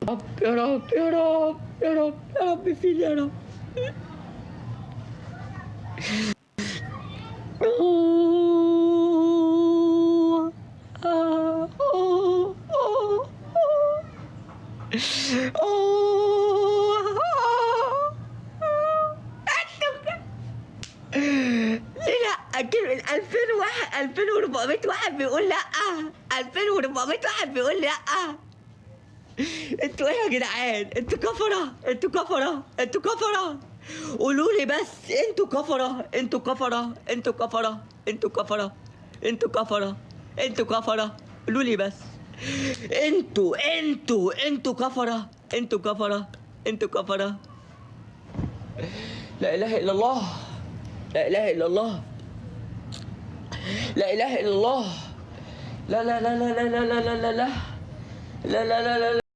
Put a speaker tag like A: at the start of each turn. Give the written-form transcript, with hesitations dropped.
A: يا رب يا رب يا رب يا رب فين يا رب. ليه لا؟ كلمة 2000 واحد 2400 واحد بيقول لا، 2400 واحد بيقول لا. انتوا ايه يا جدعان؟ انتوا كفرة، انتوا كفرة، انتوا كفرة. قولوا لي بس انتوا كفرة، انتوا كفرة، انتوا كفرة، انتوا كفرة، انتوا كفرة، انتوا كفرة. قولوا لي بس انتوا كفرة، انتوا كفرة، انتوا كفرة. لا اله الا الله، لا اله الا الله، لا اله الا الله. لا لا لا لا لا لا لا لا لا لا لا لا لا لا.